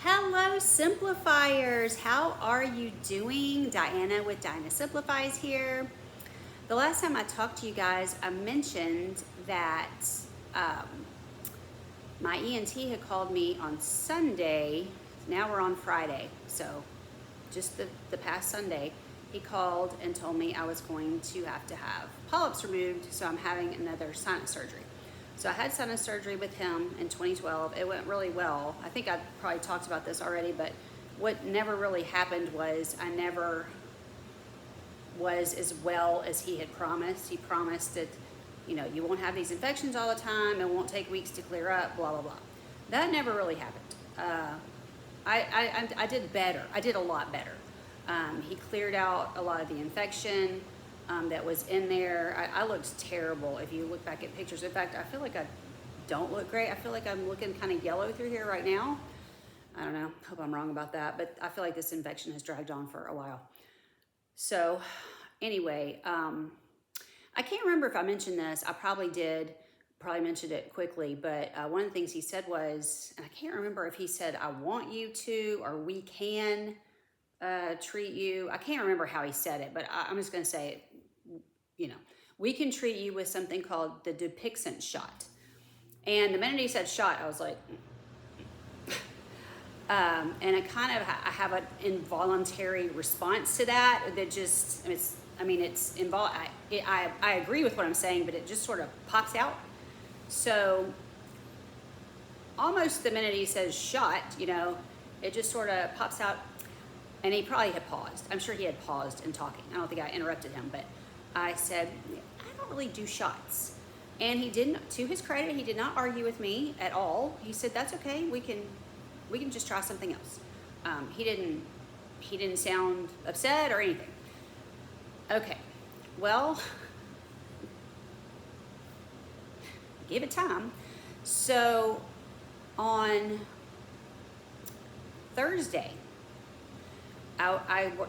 Hello, Simplifiers. How are you doing? Diana with Dinah Simplifies here. The last time I talked to you guys, I mentioned that um, my ENT had called me on Sunday. Now we're on Friday. So just the past Sunday, he called and told me I was going to have polyps removed. So I'm having another sinus surgery. So I had sinus surgery with him in 2012. It went really well. I think I probably talked about this already, but what never really happened was I never was as well as he had promised. He promised that, you won't have these infections all the time. It won't take weeks to clear up, blah, blah, blah. That never really happened. I did better. I did a lot better. He cleared out a lot of the infection that was in there. I looked terrible if you look back at pictures. In fact, I feel like I don't look great. I feel like I'm looking kind of yellow through here right now. I don't know. Hope I'm wrong about that, but I feel like this infection has dragged on for a while. So anyway, I can't remember if I mentioned this. I probably did. Probably mentioned it quickly, but one of the things he said was, and I can't remember if he said, I want you to, or we can treat you. I can't remember how he said it, but I'm just going to say it. We can treat you with something called the Dupixent shot. And the minute he said shot, I was like, and I have an involuntary response to that. That just, it's involved. I agree with what I'm saying, but it just sort of pops out. So almost the minute he says shot, it just sort of pops out. And he probably had paused. I'm sure he had paused in talking. I don't think I interrupted him, but I said, I don't really do shots. And he didn't, to his credit, he did not argue with me at all. He said, that's okay, we can just try something else. He didn't sound upset or anything. Okay, well, give it time. So on Thursday,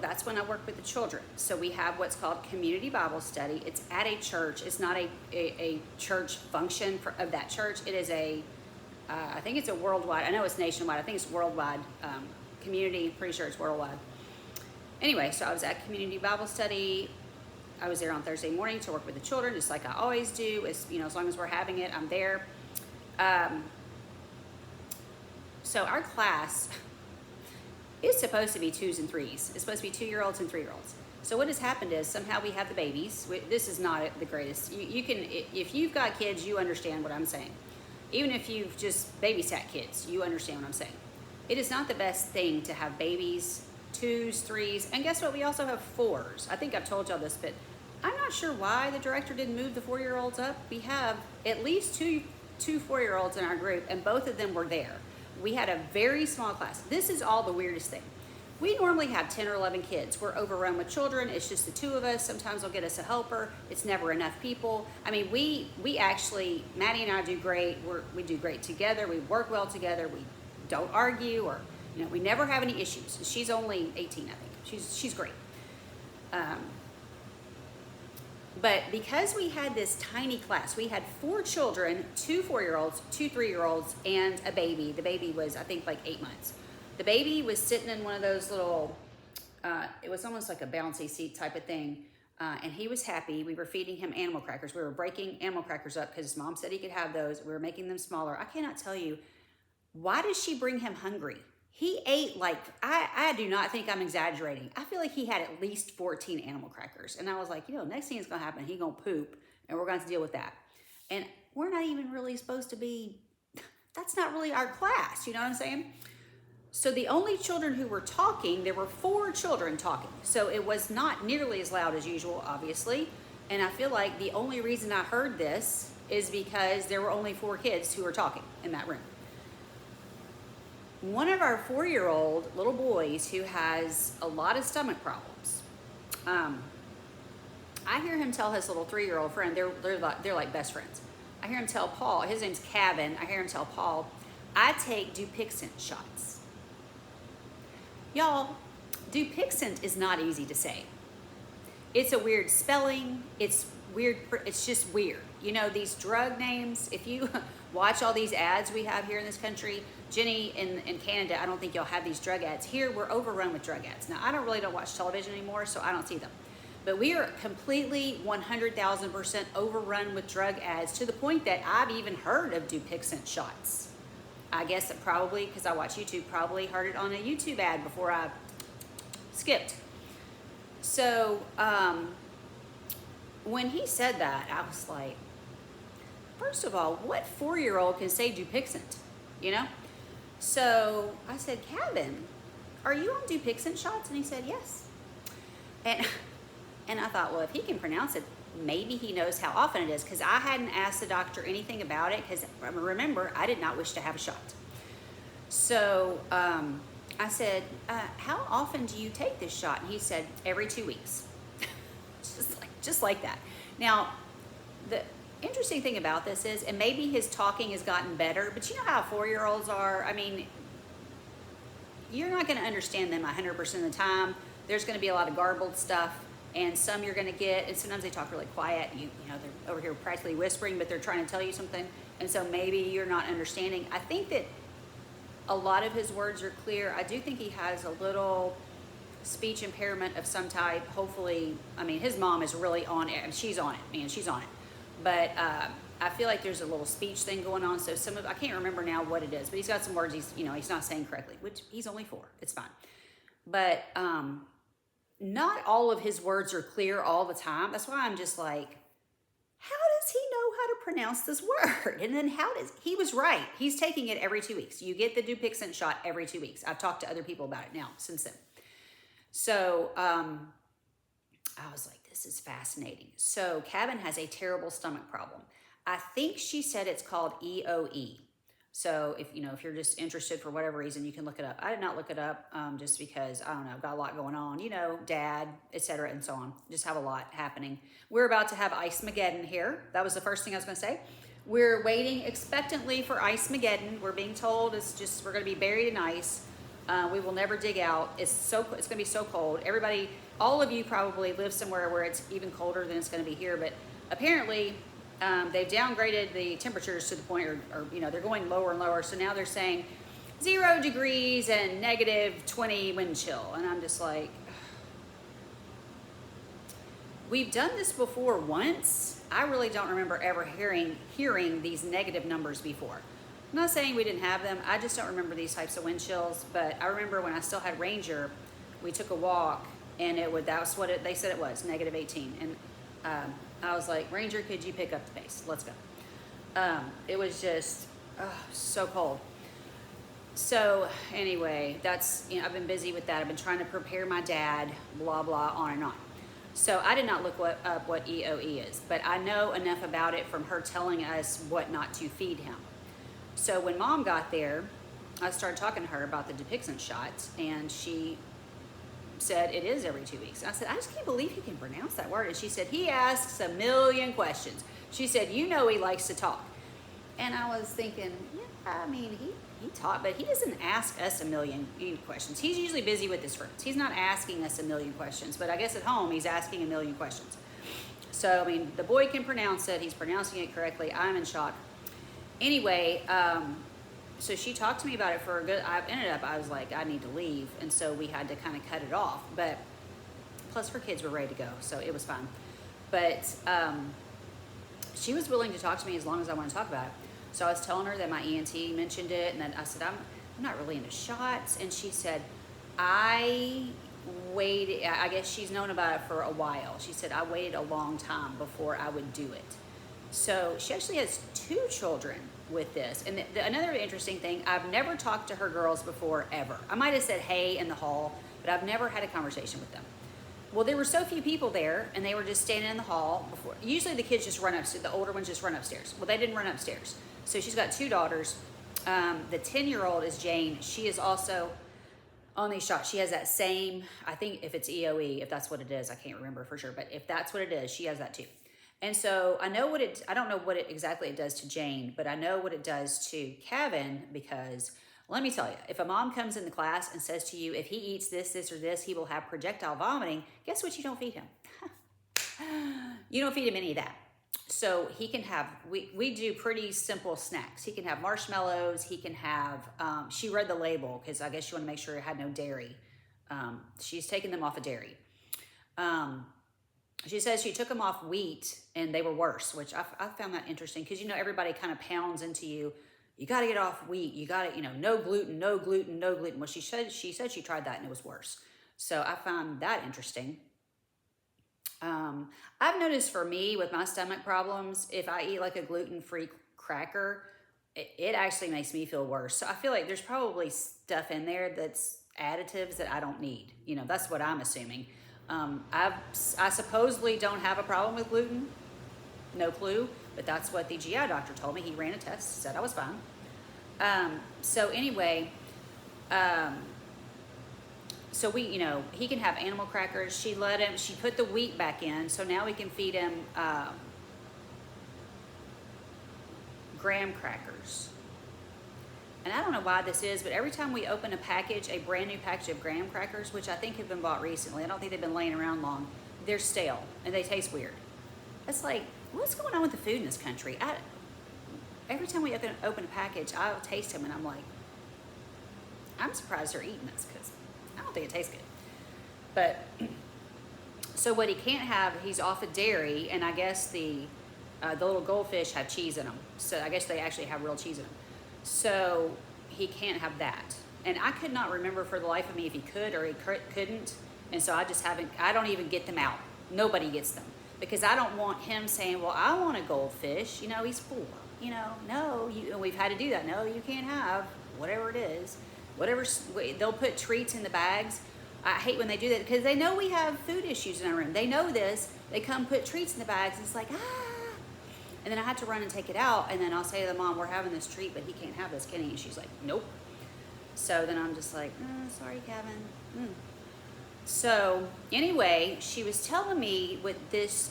that's when I work with the children. So we have what's called community Bible study. It's at a church. It's not a church function of that church. It is I think it's a worldwide, I know it's nationwide. I think it's worldwide community. Pretty sure it's worldwide. Anyway, so I was at community Bible study. I was there on Thursday morning to work with the children, just like I always do. As long as we're having it, I'm there. So our class is supposed to be 2s and 3s. It's supposed to be 2-year-olds and 3-year-olds. So what has happened is somehow we have the babies. This is not the greatest. You can, if you've got kids, you understand what I'm saying. Even if you've just babysat kids, you understand what I'm saying. It is not the best thing to have babies, 2s, 3s, and guess what? We also have 4s. I think I've told y'all this, but I'm not sure why the director didn't move the 4-year-olds up. We have at least two 4-year-olds in our group, and both of them were there. We had a very small class. This is all the weirdest thing. We normally have 10 or 11 kids. We're overrun with children. It's just the 2 of us. Sometimes they'll get us a helper. It's never enough people. I mean, we actually, Maddie and I do great. We do great together. We work well together. We don't argue, or we never have any issues. She's only 18, I think. She's great. But because we had this tiny class, we had 4 children, 2 4-year-olds, 2 3-year-olds, and a baby. The baby was, I think, like 8 months. The baby was sitting in one of those little, it was almost like a bouncy seat type of thing. And he was happy. We were feeding him animal crackers. We were breaking animal crackers up because his mom said he could have those. We were making them smaller. I cannot tell you, why does she bring him hungry? He ate like, I do not think I'm exaggerating. I feel like he had at least 14 animal crackers. And I was like, next thing is going to happen, he's going to poop, and we're going to have to deal with that. And we're not even really supposed to be, that's not really our class, you know what I'm saying? So the only children who were talking, there were 4 children talking. So it was not nearly as loud as usual, obviously. And I feel like the only reason I heard this is because there were only 4 kids who were talking in that room. One of our 4-year-old little boys who has a lot of stomach problems, I hear him tell his little 3-year-old friend, they're like best friends. I hear him tell Paul, his name's Kevin, I hear him tell Paul, I take Dupixent shots. Y'all, Dupixent is not easy to say. It's a weird spelling. It's weird. It's just weird. These drug names, if you watch all these ads we have here in this country, Jenny, in Canada, I don't think y'all have these drug ads. Here, we're overrun with drug ads. Now, I don't watch television anymore, so I don't see them. But we are completely 100,000% overrun with drug ads to the point that I've even heard of Dupixent shots. I guess it probably, because I watch YouTube, probably heard it on a YouTube ad before I skipped. So when he said that, I was like, first of all, what 4-year-old can say Dupixent, you know? So I said, Kevin, are you on Dupixent shots? And he said, yes. And I thought, well, if he can pronounce it, maybe he knows how often it is, because I hadn't asked the doctor anything about it, because remember, I did not wish to have a shot. So I said, how often do you take this shot? And he said, every 2 weeks. just like that. Now, the interesting thing about this is, and maybe his talking has gotten better, but you know how 4-year-olds are. I mean, you're not going to understand them 100% of the time. There's going to be a lot of garbled stuff, and some you're going to get, and sometimes they talk really quiet. You know, they're over here practically whispering, but they're trying to tell you something, and so maybe you're not understanding. I think that a lot of his words are clear. I do think he has a little speech impairment of some type. Hopefully, I mean, his mom is really on it. She's on it, man. She's on it. But I feel like there's a little speech thing going on. So I can't remember now what it is, but he's got some words he's not saying correctly, which he's only 4. It's fine. But not all of his words are clear all the time. That's why I'm just like, how does he know how to pronounce this word? And then he was right. He's taking it every 2 weeks. You get the Dupixent shot every 2 weeks. I've talked to other people about it now since then. So I was like, this is fascinating. So Kevin has a terrible stomach problem. I think she said it's called EOE. So if you're just interested for whatever reason, you can look it up. I did not look it up just because, I don't know, I've got a lot going on, dad, etc. and so on. Just have a lot happening. We're about to have Ice-Mageddon here. That was the first thing I was going to say. We're waiting expectantly for Ice-Mageddon. We're being told we're going to be buried in ice. We will never dig out. It's going to be so cold. Everybody, all of you probably live somewhere where it's even colder than it's going to be here, but apparently they've downgraded the temperatures to the point, or they're going lower and lower. So now they're saying 0 degrees and -20 wind chill. And I'm just like, we've done this before once. I really don't remember ever hearing these negative numbers before. I'm not saying we didn't have them. I just don't remember these types of wind chills. But I remember when I still had Ranger, we took a walk, and that's what they said it was, -18. And I was like, Ranger, could you pick up the pace? Let's go. It was just so cold. So anyway, I've been busy with that. I've been trying to prepare my dad, blah, blah, on and on. So I did not look up what EOE is, but I know enough about it from her telling us what not to feed him. So when Mom got there, I started talking to her about the Dupixent shots, and she said it is every 2 weeks. And I said, I just can't believe he can pronounce that word. And she said, he asks a million questions. She said, he likes to talk. And I was thinking, yeah, I mean, he talked, but he doesn't ask us a million questions. He's usually busy with his friends. He's not asking us a million questions, but I guess at home he's asking a million questions. So, I mean, the boy can pronounce it. He's pronouncing it correctly. I'm in shock. Anyway, so she talked to me about it for a good, I was like, I need to leave. And so we had to kind of cut it off. But plus her kids were ready to go, so it was fine. But she was willing to talk to me as long as I want to talk about it. So I was telling her that my ENT mentioned it, and then I said, I'm not really into shots. And she said, I waited, I guess she's known about it for a while. She said, I waited a long time before I would do it. So she actually has 2 children with this. And another interesting thing, I've never talked to her girls before, ever. I might have said hey in the hall, but I've never had a conversation with them. Well, there were so few people there, and they were just standing in the hall before. Usually the kids just run upstairs, the older ones just run upstairs. Well, they didn't run upstairs. So she's got 2 daughters. The 10-year-old is Jane. She is also on these shots. She has that same, I think if it's EOE, if that's what it is, I can't remember for sure, but if that's what it is, she has that too. And so I don't know what exactly it does to Jane, but I know what it does to Kevin, because let me tell you, if a mom comes in the class and says to you, if he eats this, this, or this, he will have projectile vomiting, guess what you don't feed him? You don't feed him any of that. So he can have, we do pretty simple snacks. He can have marshmallows. He can have, she read the label because I guess she wanted to make sure it had no dairy. She's taken them off of dairy. She says she took them off wheat and they were worse, which I found that interesting because, you know, everybody kind of pounds into you, you got to get off wheat. You got to, you know, no gluten, no gluten, no gluten. Well, she said she tried that and it was worse. So I found that interesting. I've noticed for me with my stomach problems, if I eat like a gluten-free cracker, it actually makes me feel worse. So I feel like there's probably stuff in there that's additives that I don't need. You know, that's what I'm assuming. I supposedly don't have a problem with gluten. No clue, but that's what the GI doctor told me. He ran a test, said I was fine. So anyway, so we, you know, he can have animal crackers. She put the wheat back in, so now we can feed him graham crackers. And I don't know why this is, but every time we open a package, a brand new package of graham crackers, which I think have been bought recently, I don't think they've been laying around long, they're stale and they taste weird. It's like, what's going on with the food in this country? Every time we open a package, I'll taste them and I'm like, I'm surprised they're eating this because I don't think it tastes good. But so what he can't have, he's off of dairy, and I guess the little goldfish have cheese in them. So I guess they actually have real cheese in them. So he can't have that. And I could not remember for the life of me if he could or he couldn't. And so I don't even get them out. Nobody gets them. Because I don't want him saying, well, I want a goldfish. You know, he's 4. You know, no, and we've had to do that. No, you can't have whatever it is. They'll put treats in the bags. I hate when they do that because they know we have food issues in our room. They know this. They come put treats in the bags. And it's like, and then I have to run and take it out. And then I'll say to the mom, we're having this treat, but he can't have this, can he? And she's like, nope. So then I'm just like, sorry, Kevin. So anyway, she was telling me with this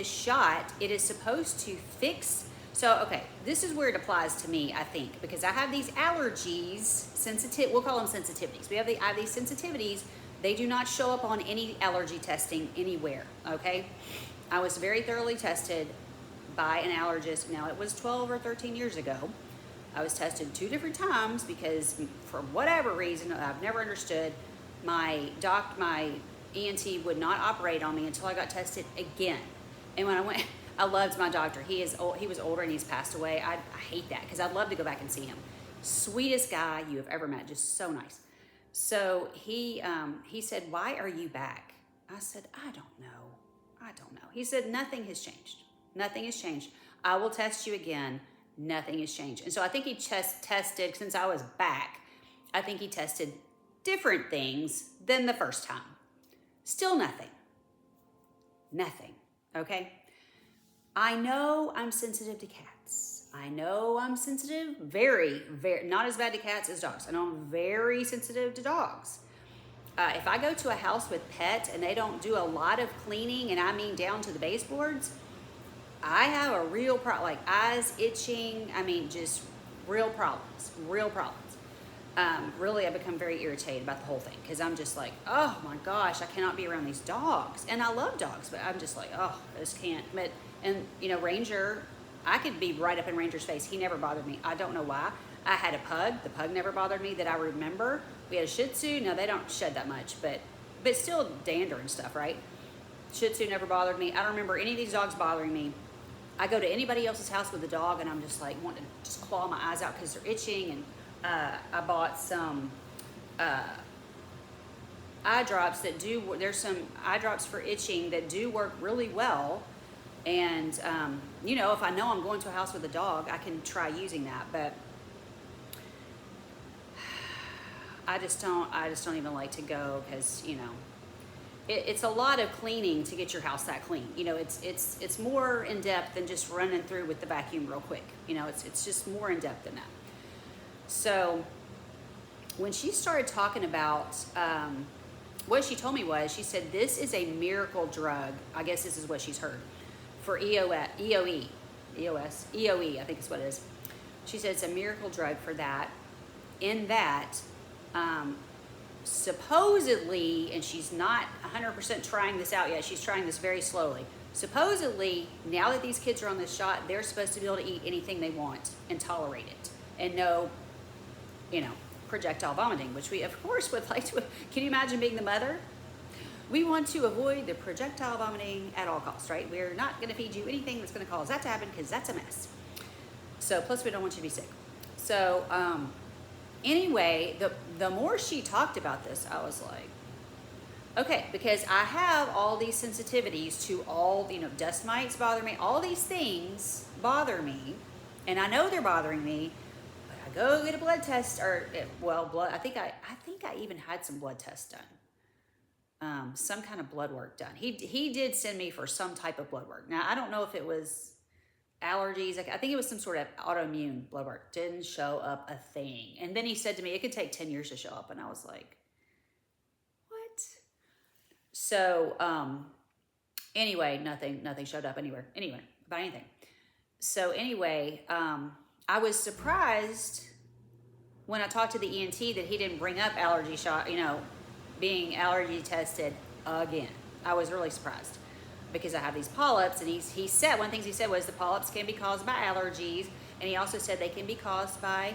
shot, it is supposed to fix. So, okay, this is where it applies to me, I think, because I have these allergies, we'll call them sensitivities. I have these sensitivities. They do not show up on any allergy testing anywhere, okay? I was very thoroughly tested by an allergist. Now, it was 12 or 13 years ago. I was tested 2 different times because for whatever reason, I've never understood, my ENT would not operate on me until I got tested again. And when I went, I loved my doctor. He was older and he's passed away. I hate that because I'd love to go back and see him. Sweetest guy you have ever met, just so nice. So he said, why are you back? I said, I don't know. He said, nothing has changed. Nothing has changed. I will test you again. Nothing has changed. And so I think he tested, since I was back, I think he tested different things than the first time. Still nothing. Nothing, okay? I know I'm sensitive to cats. I know I'm sensitive, very, very, not as bad to cats as dogs. I know I'm very sensitive to dogs. If I go to a house with pets and they don't do a lot of cleaning, and I mean down to the baseboards, I have a real problem, like eyes itching, just real problems. Really, I become very irritated about the whole thing because I'm just like, oh my gosh, I cannot be around these dogs. And I love dogs, but I'm just like, oh, I just can't. And Ranger, I could be right up in Ranger's face. He never bothered me. I don't know why. I had a pug. The pug never bothered me that I remember. We had a Shih Tzu. No, they don't shed that much, but still dander and stuff, right? Shih Tzu never bothered me. I don't remember any of these dogs bothering me. I go to anybody else's house with a dog and I'm just like wanting to just claw my eyes out because they're itching. And I bought some eye drops there's some eye drops for itching that do work really well. And, if I know I'm going to a house with a dog, I can try using that. But I just don't even like to go because, it's a lot of cleaning to get your house that clean. It's more in depth than just running through with the vacuum real quick. It's just more in depth than that. So when she started talking about, what she told me was, she said, this is a miracle drug. I guess this is what she's heard for EOE, I think is what it is. She said it's a miracle drug for that, in that, supposedly, and she's not 100% trying this out yet, she's trying this very slowly, Supposedly, now that these kids are on this shot, they're supposed to be able to eat anything they want and tolerate it, and no, projectile vomiting, which we of course would like to. Can you imagine being the mother? We want to avoid the projectile vomiting at all costs, right? We're not going to feed you anything that's going to cause that to happen, because that's a mess. So plus we don't want you to be sick. So anyway, the more she talked about this, I was like, okay, because I have all these sensitivities to all, dust mites bother me, all these things bother me, and I know they're bothering me, but I go get a blood test, blood. I think I even had some blood tests done. Some kind of blood work done. He did send me for some type of blood work. Now, I don't know if it was allergies. I think it was some sort of autoimmune blood work. Didn't show up a thing. And then he said to me, it could take 10 years to show up. And I was like, what? So, anyway, nothing showed up anywhere. Anyway, about anything. So anyway, I was surprised when I talked to the ENT that he didn't bring up allergy shot, being allergy tested again. I was really surprised because I have these polyps, and he said, one of the things he said was the polyps can be caused by allergies, and he also said they can be caused by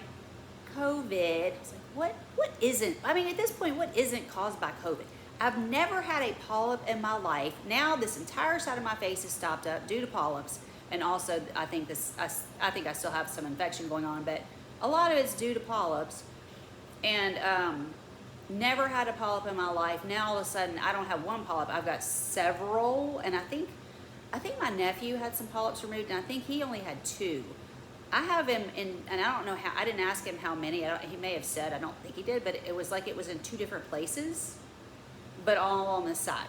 COVID. I was like, what isn't? I mean, at this point, what isn't caused by COVID? I've never had a polyp in my life. Now this entire side of my face is stopped up due to polyps, and also I think I still have some infection going on, but a lot of it's due to polyps, and never had a polyp in my life. Now all of a sudden I don't have one polyp, I've got several, and I think my nephew had some polyps removed, and I think he only had 2. I have him in, and I don't know how, I didn't ask him how many, he may have said, I don't think he did, but it was like it was in 2 different places, but all on this side.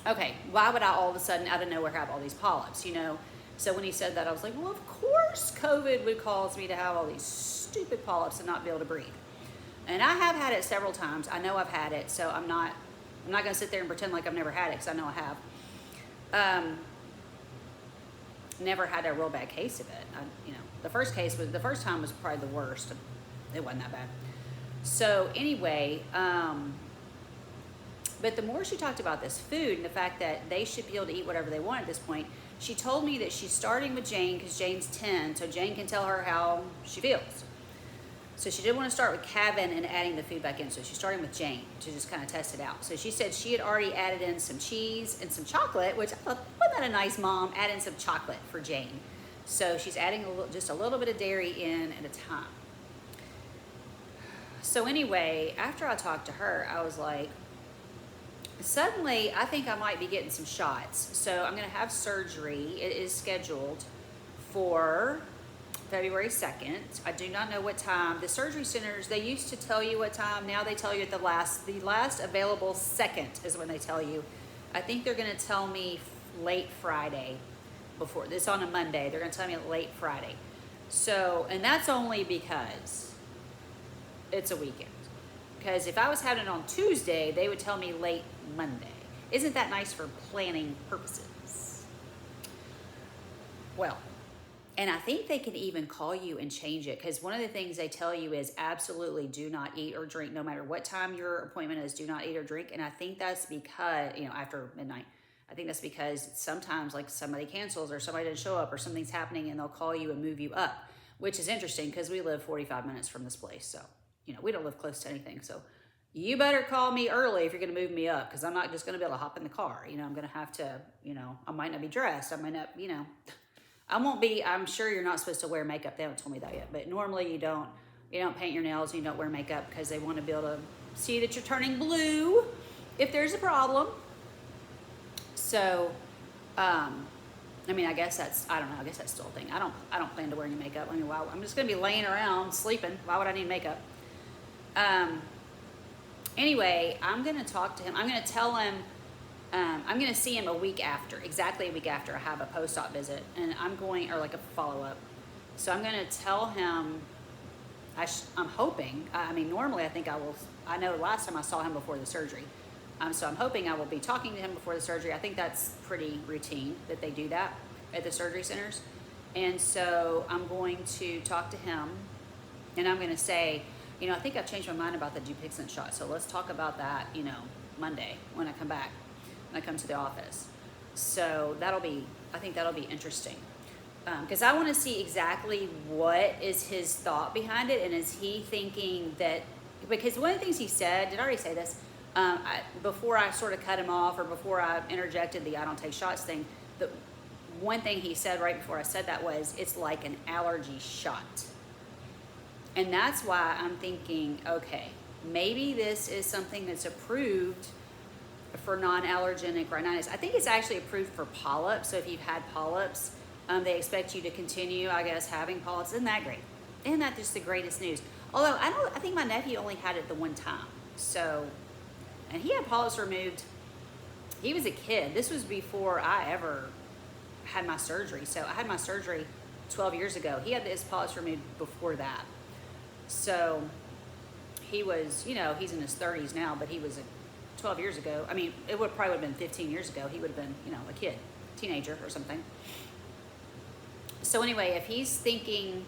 Okay, why would I all of a sudden out of nowhere have all these polyps, So when he said that, I was like, well, of course COVID would cause me to have all these stupid polyps and not be able to breathe. And I have had it several times. I know I've had it, so I'm not going to sit there and pretend like I've never had it, because I know I have. Never had a real bad case of it. The first time was probably the worst. It wasn't that bad. So anyway, but the more she talked about this food and the fact that they should be able to eat whatever they want at this point, she told me that she's starting with Jane because Jane's 10, so Jane can tell her how she feels. So she didn't want to start with Kevin and adding the food back in, so she's starting with Jane to just kind of test it out. So she said she had already added in some cheese and some chocolate, which I thought, wasn't that a nice mom, add in some chocolate for Jane. So she's adding just a little bit of dairy in at a time. So anyway, after I talked to her, I was like, suddenly I think I might be getting some shots. So I'm going to have surgery. It is scheduled for February 2nd. I do not know what time. The surgery centers, they used to tell you what time. Now they tell you at the last available second is when they tell you. I think they're going to tell me late Friday before this on a Monday. They're going to tell me late Friday. So, and that's only because it's a weekend. Because if I was having it on Tuesday, they would tell me late Monday. Isn't that nice for planning purposes? Well, and I think they can even call you and change it, because one of the things they tell you is absolutely do not eat or drink, no matter what time your appointment is, do not eat or drink. And I think that's because, after midnight, I think that's because sometimes like somebody cancels or somebody doesn't show up or something's happening and they'll call you and move you up, which is interesting because we live 45 minutes from this place. So, we don't live close to anything. So you better call me early if you're going to move me up, because I'm not just going to be able to hop in the car. I'm going to have to, I might not be dressed. I might not, I won't be, I'm sure you're not supposed to wear makeup. They haven't told me that yet, but normally you don't paint your nails, you don't wear makeup because they want to be able to see that you're turning blue if there's a problem. So, I guess that's, I don't know, I guess that's still a thing. I don't plan to wear any makeup. I'm just going to be laying around sleeping. Why would I need makeup? Anyway, I'm going to talk to him. I'm going to tell him, I'm going to see him exactly a week after I have a post-op visit, and or like a follow-up. So I'm going to tell him, I'm hoping, normally I think I know last time I saw him before the surgery. So I'm hoping I will be talking to him before the surgery. I think that's pretty routine that they do that at the surgery centers. And so I'm going to talk to him, and I'm going to say, I think I've changed my mind about the Dupixent shot. So let's talk about that, Monday when I come back, when I come to the office. So I think that'll be interesting. Because I want to see exactly what is his thought behind it, and is he thinking that, because one of the things he said, did I already say this? Before I sort of cut him off, or before I interjected the I don't take shots thing, the one thing he said right before I said that was, it's like an allergy shot. And that's why I'm thinking, okay, maybe this is something that's approved for non-allergenic rhinitis. I think it's actually approved for polyps. So if you've had polyps, they expect you to continue, I guess, having polyps. Isn't that great? Isn't that just the greatest news? Although I think my nephew only had it the one time. So, and he had polyps removed. He was a kid. This was before I ever had my surgery. So I had my surgery 12 years ago. He had his polyps removed before that. So he was, he's in his 30s now, but he was 12 years ago. I mean, it would probably have been 15 years ago. He would have been, a kid, teenager or something. So anyway, if he's thinking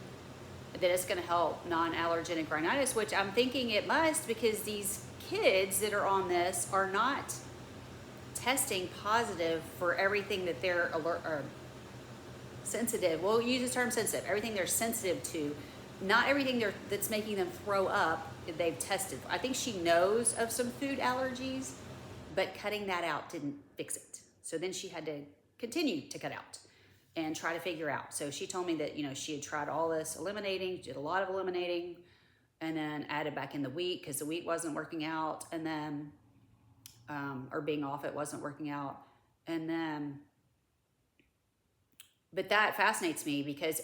that it's going to help non-allergenic rhinitis, which I'm thinking it must, because these kids that are on this are not testing positive for everything that they're alert or sensitive. We'll use the term sensitive. Everything they're sensitive to, not everything that's making them throw up, they've tested. I think she knows of some food allergies, but cutting that out didn't fix it. So then she had to continue to cut out and try to figure out. So she told me that, she had tried all this eliminating, did a lot of eliminating, and then added back in the wheat because the wheat wasn't working out, and then, or being off it wasn't working out. And then, but that fascinates me because,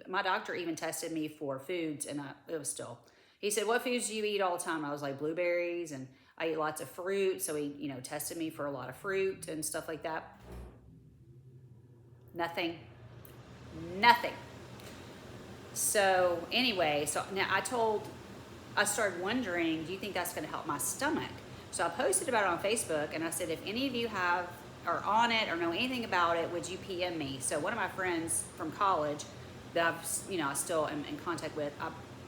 my doctor even tested me for foods, and it was still, he said, what foods do you eat all the time? I was like, blueberries, and I eat lots of fruit. So he, tested me for a lot of fruit and stuff like that. Nothing. So anyway, so now I started wondering, do you think that's going to help my stomach? So I posted about it on Facebook, and I said, if any of you are on it or know anything about it, would you PM me? So one of my friends from college that I still am in contact with,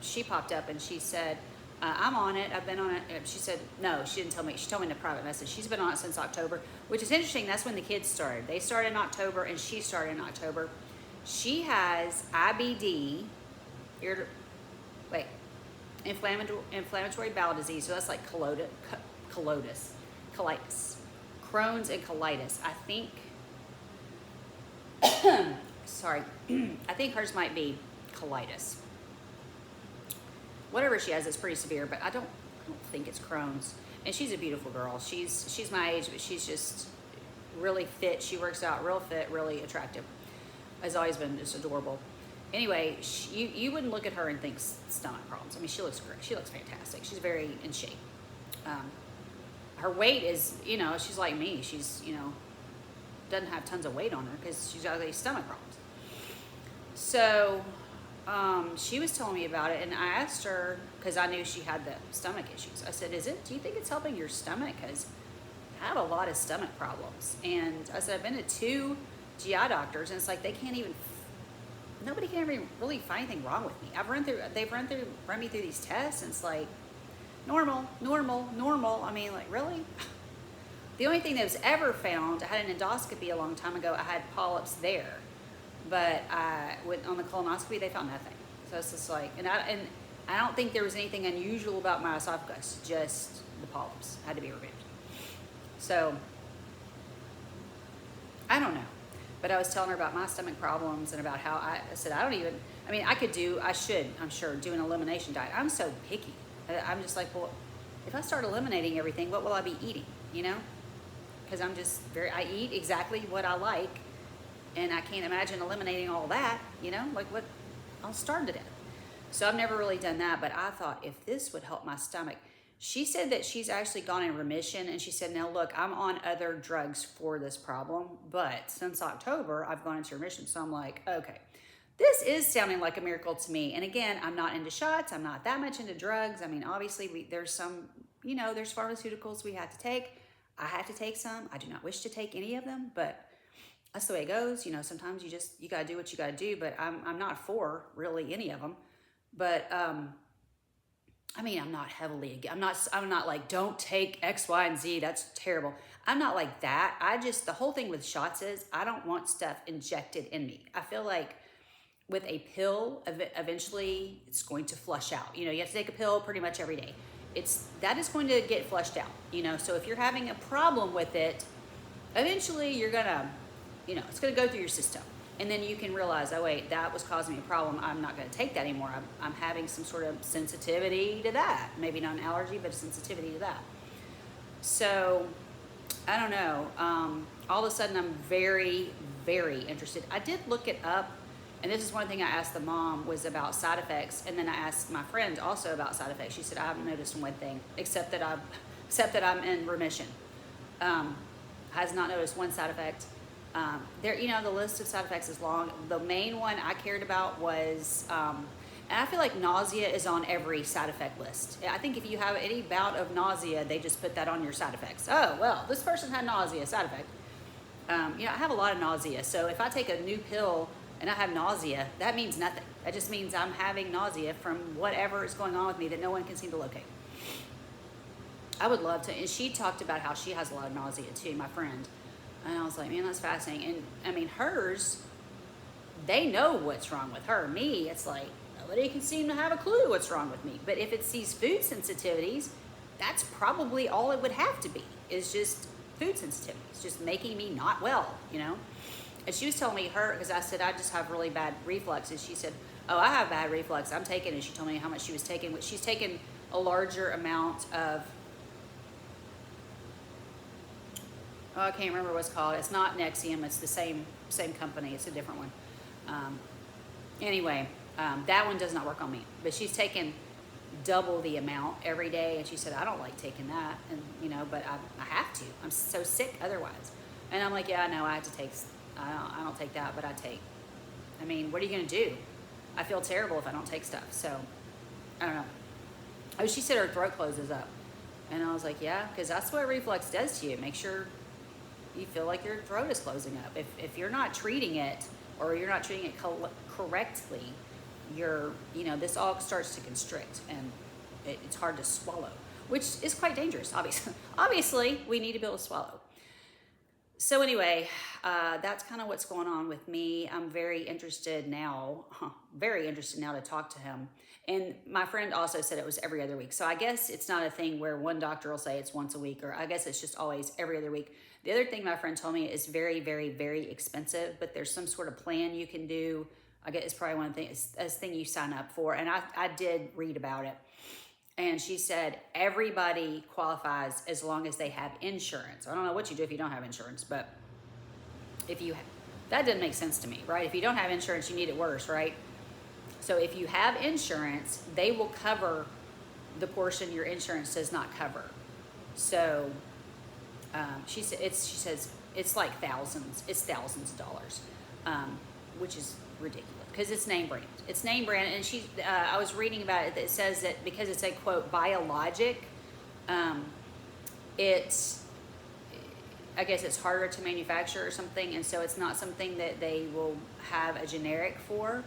she popped up and she said, I'm on it. I've been on it. She said, no, she didn't tell me. She told me in a private message. She's been on it since October, which is interesting. That's when the kids started. They started in October, and she started in October. She has IBD, inflammatory bowel disease. So that's like colitis, Crohn's and colitis. I think, sorry, I think hers might be colitis. Whatever she has is pretty severe, but I don't think it's Crohn's. And she's a beautiful girl. She's my age, but she's just really fit. She works out real fit, really attractive. Has always been just adorable. Anyway, you wouldn't look at her and think stomach problems. She looks great. She looks fantastic. She's very in shape. Her weight is, she's like me. She's, doesn't have tons of weight on her because she's got these stomach problems. So she was telling me about it, and I asked her, because I knew she had the stomach issues. I said, do you think it's helping your stomach? Because I have a lot of stomach problems. And I said, I've been to 2 GI doctors, and it's like nobody can ever really find anything wrong with me. They've run me through these tests, and it's like, normal. Really? The only thing that was ever found, I had an endoscopy a long time ago, I had polyps there. But on the colonoscopy, they found nothing. So it's just like, and I don't think there was anything unusual about my esophagus, just the polyps had to be removed. So, I don't know. But I was telling her about my stomach problems and about how I said, I should, I'm sure, do an elimination diet. I'm so picky. I'm just like, well, if I start eliminating everything, what will I be eating, Because I'm just I eat exactly what I like. And I can't imagine eliminating all that, like what, I'll starve to death. So I've never really done that, but I thought if this would help my stomach. She said that she's actually gone in remission, and she said, now look, I'm on other drugs for this problem, but since October, I've gone into remission. So I'm like, okay, this is sounding like a miracle to me. And again, I'm not into shots. I'm not that much into drugs. Obviously there's some, there's pharmaceuticals we have to take. I have to take some. I do not wish to take any of them, but that's the way it goes. Sometimes you got to do what you got to do, but I'm not for really any of them. But I mean, I'm not like, don't take X, Y, and Z. That's terrible. I'm not like that. The whole thing with shots is I don't want stuff injected in me. I feel like with a pill, eventually it's going to flush out. You have to take a pill pretty much every day. That is going to get flushed out, So if you're having a problem with it, eventually you're gonna, it's gonna go through your system. And then you can realize, oh wait, that was causing me a problem. I'm not gonna take that anymore. I'm having some sort of sensitivity to that. Maybe not an allergy, but a sensitivity to that. So, I don't know. All of a sudden I'm very, very interested. I did look it up, and this is one thing I asked the mom was about side effects, and then I asked my friend also about side effects. She said, I haven't noticed one thing, except that I'm in remission. Has not noticed one side effect. The list of side effects is long. The main one I cared about was, and I feel like nausea is on every side effect list. I think if you have any bout of nausea, they just put that on your side effects. Oh, well, this person had nausea, side effect. I have a lot of nausea. So if I take a new pill and I have nausea, that means nothing. That just means I'm having nausea from whatever is going on with me that no one can seem to locate. I would love to. And she talked about how she has a lot of nausea too, my friend. And I was like, man, that's fascinating. And I mean, hers, they know what's wrong with her. Me, it's like, nobody can seem to have a clue what's wrong with me. But if it's these food sensitivities, that's probably all it would have to be, is just food sensitivities, just making me not well, And she was telling me because I said, I just have really bad reflux. And she said, oh, I have bad reflux. I'm taking it. She told me how much she was taking. She's taken a larger amount of, I can't remember what it's called. It's not Nexium. It's the same company. It's a different one. Anyway, that one does not work on me. But she's taken double the amount every day, and she said, I don't like taking that, and but I have to. I'm so sick otherwise. And I'm like, yeah, no, I have to take. I don't take that, but I mean, what are you gonna do? I feel terrible if I don't take stuff. So I don't know. Oh, she said her throat closes up, and I was like, yeah, because that's what reflux does to you. Make sure you feel like your throat is closing up. If you're not treating it, or you're not treating it correctly, this all starts to constrict, and it's hard to swallow, which is quite dangerous, obviously. Obviously, we need to be able to swallow. So anyway, that's kind of what's going on with me. I'm very interested now to talk to him. And my friend also said it was every other week. So I guess it's not a thing where one doctor will say it's once a week, or I guess it's just always every other week. The other thing my friend told me is very, very, very expensive, but there's some sort of plan you can do. I guess it's probably one of the things, a thing you sign up for. And I did read about it. And she said everybody qualifies as long as they have insurance. I don't know what you do if you don't have insurance, but that doesn't make sense to me, right? If you don't have insurance, you need it worse, right? So if you have insurance, they will cover the portion your insurance does not cover. So she says it's like thousands. It's thousands of dollars, which is ridiculous because it's name brand. It's name brand, and I was reading about it. It says that because it's a quote biologic, I guess it's harder to manufacture or something, and so it's not something that they will have a generic for.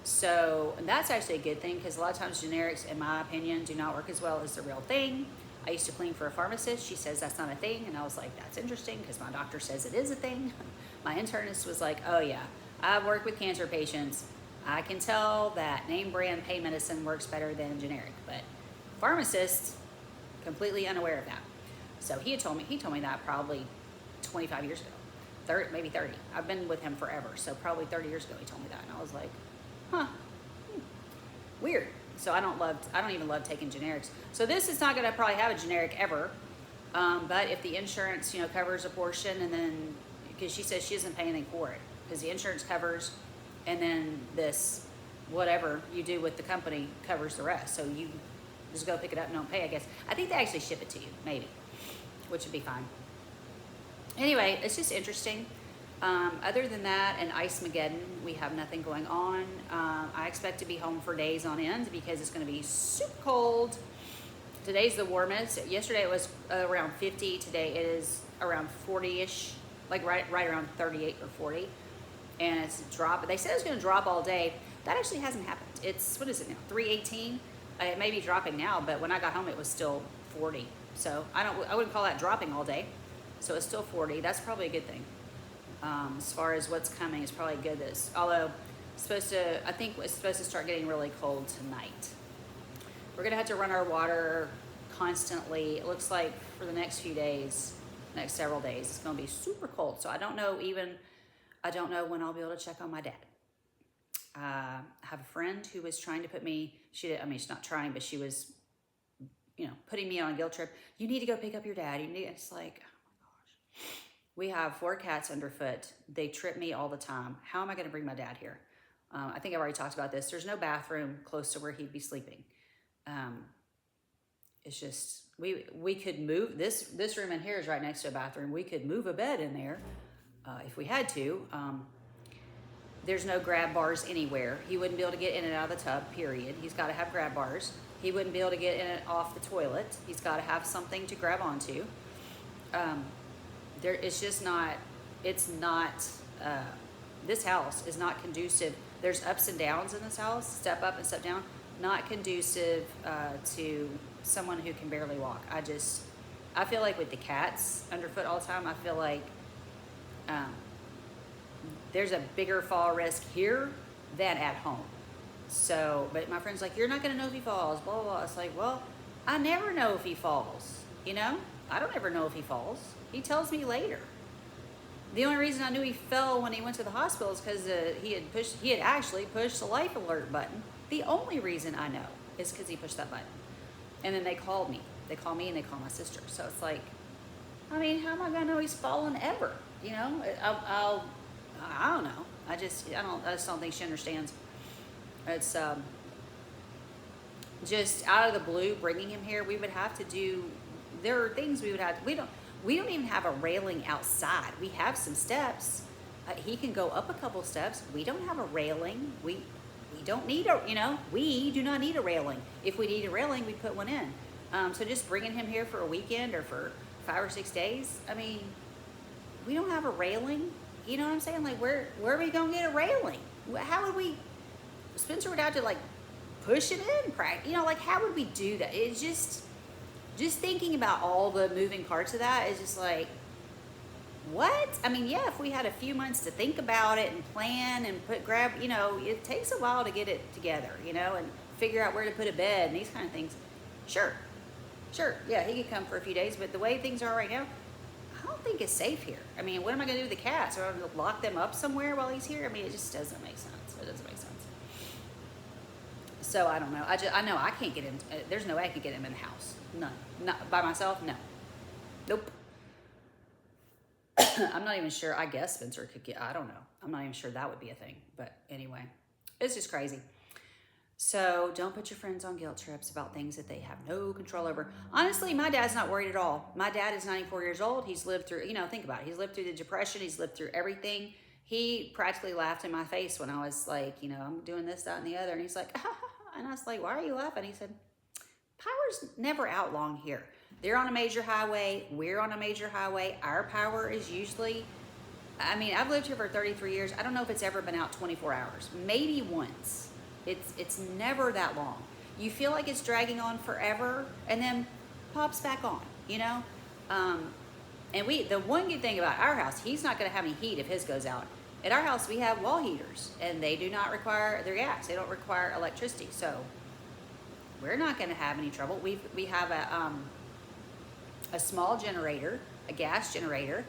So, and that's actually a good thing, because a lot of times generics, in my opinion, do not work as well as the real thing. I used to clean for a pharmacist. She says that's not a thing, and I was like, that's interesting, because my doctor says it is a thing. My internist was like, oh yeah, I've worked with cancer patients. I can tell that name brand pain medicine works better than generic, but pharmacists, completely unaware of that. So he told me that probably 25 years ago, maybe 30. I've been with him forever, so probably 30 years ago he told me that, and I was like, weird. So I don't even love taking generics. So this is not going to probably have a generic ever, but if the insurance covers a portion, and then because she says she doesn't pay anything for it because the insurance covers, and then this whatever you do with the company covers the rest. So you just go pick it up and don't pay. I guess I think they actually ship it to you, maybe, which would be fine. Anyway, it's just interesting. Other than that, and Ice-mageddon, we have nothing going on. I expect to be home for days on end because it's going to be super cold. Today's the warmest. Yesterday it was around 50. Today it is around 40-ish, like right around 38 or 40. And it's dropped. They said it was going to drop all day. That actually hasn't happened. It's, what is it now, 3:18? It may be dropping now, but when I got home, it was still 40. So I wouldn't call that dropping all day. So it's still 40. That's probably a good thing. As far as what's coming, it's probably good. Although I think it's supposed to start getting really cold tonight. We're gonna have to run our water constantly. It looks like for the next few days, next several days, it's gonna be super cold. So I don't know when I'll be able to check on my dad. I have a friend who was trying to put me, she's not trying, but she was, putting me on a guilt trip. You need to go pick up your dad. It's like, oh my gosh. We have 4 cats underfoot. They trip me all the time. How am I gonna bring my dad here? I think I've already talked about this. There's no bathroom close to where he'd be sleeping. It's just, we could move, this room in here is right next to a bathroom. We could move a bed in there if we had to. There's no grab bars anywhere. He wouldn't be able to get in and out of the tub, period. He's got to have grab bars. He wouldn't be able to get in and off the toilet. He's got to have something to grab onto. This house is not conducive. There's ups and downs in this house, step up and step down, not conducive to someone who can barely walk. I feel like with the cats underfoot all the time, I feel like there's a bigger fall risk here than at home. So, but my friend's like, you're not gonna know if he falls, blah, blah, blah. It's like, well, I never know if he falls, I don't ever know if he falls. He tells me later. The only reason I knew he fell when he went to the hospital is because he had actually pushed the life alert button. The only reason I know is because he pushed that button. And then they called me. They call me and they call my sister. So it's like, how am I gonna know he's fallen ever? I don't know. I just don't think she understands. It's just out of the blue bringing him here. We would have to do. There are things we would have. We don't even have a railing outside. We have some steps. He can go up a couple steps. We don't have a railing. We don't need we do not need a railing. If we need a railing, we put one in. So just bringing him here for a weekend or for 5 or 6 days. We don't have a railing. You know what I'm saying? Like, where are we gonna get a railing? How would we? Spencer would have to push it in, how would we do that? It's just thinking about all the moving parts of that is just like, what? Yeah, if we had a few months to think about it and plan and it takes a while to get it together, and figure out where to put a bed and these kind of things. Sure, yeah, he could come for a few days, but the way things are right now, I don't think it's safe here. What am I gonna do with the cats? Am I gonna lock them up somewhere while he's here? It just doesn't make sense. It doesn't make sense. So I don't know. I know I can't get him. There's no way I could get him in the house. None. Not by myself. No. Nope. I'm not even sure. I guess Spencer could get. I don't know. I'm not even sure that would be a thing. But anyway, it's just crazy. So don't put your friends on guilt trips about things that they have no control over. Honestly, my dad's not worried at all. My dad is 94 years old. He's lived through. Think about it. He's lived through the Depression. He's lived through everything. He practically laughed in my face when I was like, I'm doing this, that, and the other. And he's like, and I was like, why are you laughing? He said, power's never out long here. They're on a major highway. We're on a major highway. Our power is usually, I've lived here for 33 years. I don't know if it's ever been out 24 hours. Maybe once. It's never that long. You feel like it's dragging on forever and then pops back on, And the one good thing about our house, he's not going to have any heat if his goes out. At our house, we have wall heaters, and they do not require, they're gas. They don't require electricity, so we're not going to have any trouble. We have a small generator, a gas generator.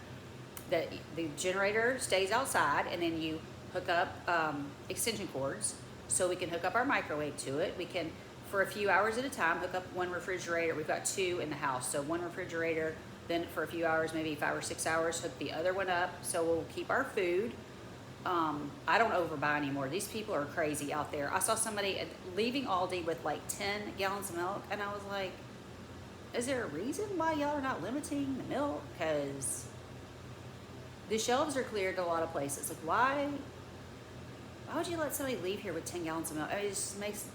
The generator stays outside, and then you hook up extension cords, so we can hook up our microwave to it. We can, for a few hours at a time, hook up one refrigerator. We've got 2 in the house, so one refrigerator. Then for a few hours, maybe 5 or 6 hours, hook the other one up, so we'll keep our food. I don't overbuy anymore. These people are crazy out there. I saw somebody leaving Aldi with 10 gallons of milk, and I was like, is there a reason why y'all are not limiting the milk? Because the shelves are cleared at a lot of places. Why would you let somebody leave here with 10 gallons of milk? It just makes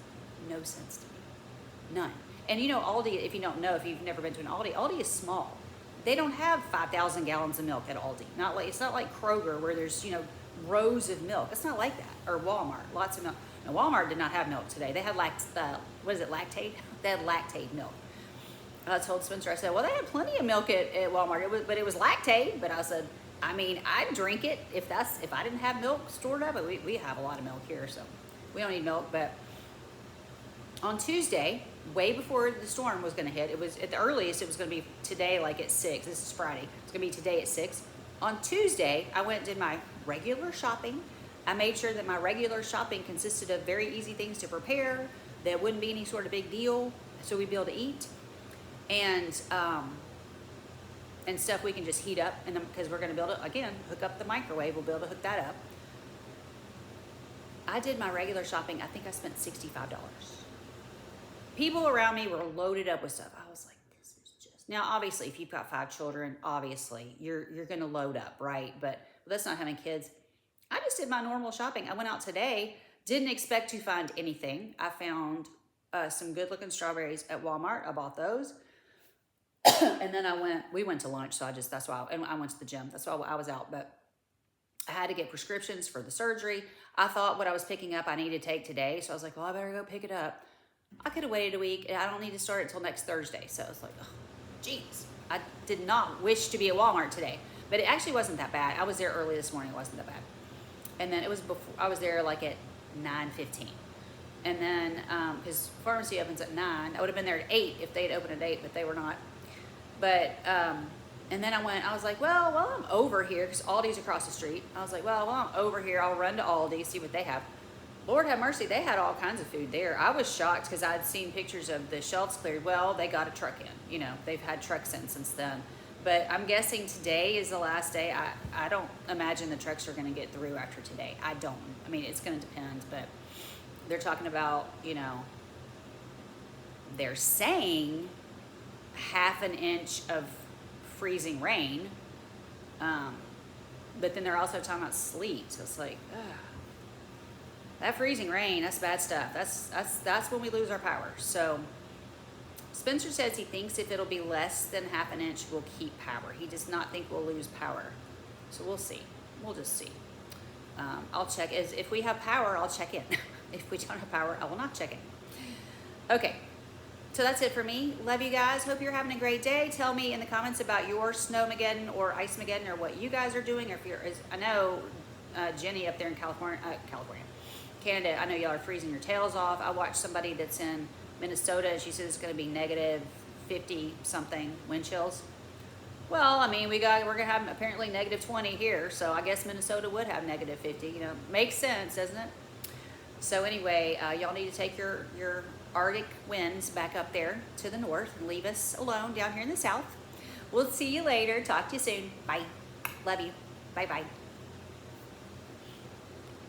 no sense to me. None. And Aldi, if you don't know, if you've never been to an Aldi is small. They don't have 5,000 gallons of milk at Aldi. It's not like Kroger where there's, rows of milk. It's not like that. Or Walmart, lots of milk. Now, Walmart did not have milk today. They had what is it, lactate? They had lactate milk. I told Spencer, I said, well, they had plenty of milk at Walmart, but it was lactate. But I said, I mean, I'd drink it if I didn't have milk stored up. But we have a lot of milk here, so we don't need milk. But on Tuesday, way before the storm was going to hit, it was at the earliest, it was going to be today, like at 6. This is Friday. It's going to be today at 6. On Tuesday, I went and did my regular shopping. I made sure that my regular shopping consisted of very easy things to prepare. There wouldn't be any sort of big deal, so we'd be able to eat. And stuff we can just heat up, and because we're going to be able to, again, hook up the microwave. We'll be able to hook that up. I did my regular shopping. I think I spent $65. People around me were loaded up with stuff. I was like, this is just... Now, obviously, if you've got 5 children, obviously, you're going to load up, right? But that's not having kids. I just did my normal shopping. I went out today, didn't expect to find anything. I found some good-looking strawberries at Walmart. I bought those. And then we went to lunch, so that's why, and I went to the gym. That's why I was out, but I had to get prescriptions for the surgery. I thought what I was picking up I needed to take today, so I was like, well, I better go pick it up. I could have waited a week, and I don't need to start it until next Thursday. So it's like, oh, geez. I did not wish to be at Walmart today, but it actually wasn't that bad. I was there early this morning. It wasn't that bad. And then it was before, I was there like at 9:15. And then, because pharmacy opens at 9, I would have been there at 8 if they'd opened at 8, but they were not. But, and then I was like, well, while I'm over here, because Aldi's across the street, I was like, well, while I'm over here, I'll run to Aldi, see what they have. Lord have mercy, they had all kinds of food there. I was shocked because I'd seen pictures of the shelves cleared. Well, they got a truck in, you know, they've had trucks in since then. But I'm guessing today is the last day. I don't imagine the trucks are going to get through after today. I mean, it's going to depend, but they're talking about, you know, they're saying half an inch of freezing rain. But then they're also talking about sleet. So it's like, ugh. That freezing rain, that's bad stuff. That's when we lose our power. So Spencer says he thinks if it'll be less than half an inch, we'll keep power. He does not think we'll lose power. So we'll see. We'll just see. I'll check. If we have power, I'll check in. If we don't have power, I will not check in. Okay. So that's it for me. Love you guys. Hope you're having a great day. Tell me in the comments about your Snowmageddon or Ice-Mageddon or what you guys are doing. Or if you're, I know Jenny up there in Canada, I know y'all are freezing your tails off. I watched somebody that's in Minnesota, and she says it's going to be negative 50 something wind chills. Well, I mean, we're going to have apparently negative 20 here, so I guess Minnesota would have negative 50. You know, makes sense, doesn't it? So anyway, y'all need to take your Arctic winds back up there to the north and leave us alone down here in the south. We'll see you later. Talk to you soon. Bye. Love you. Bye-bye.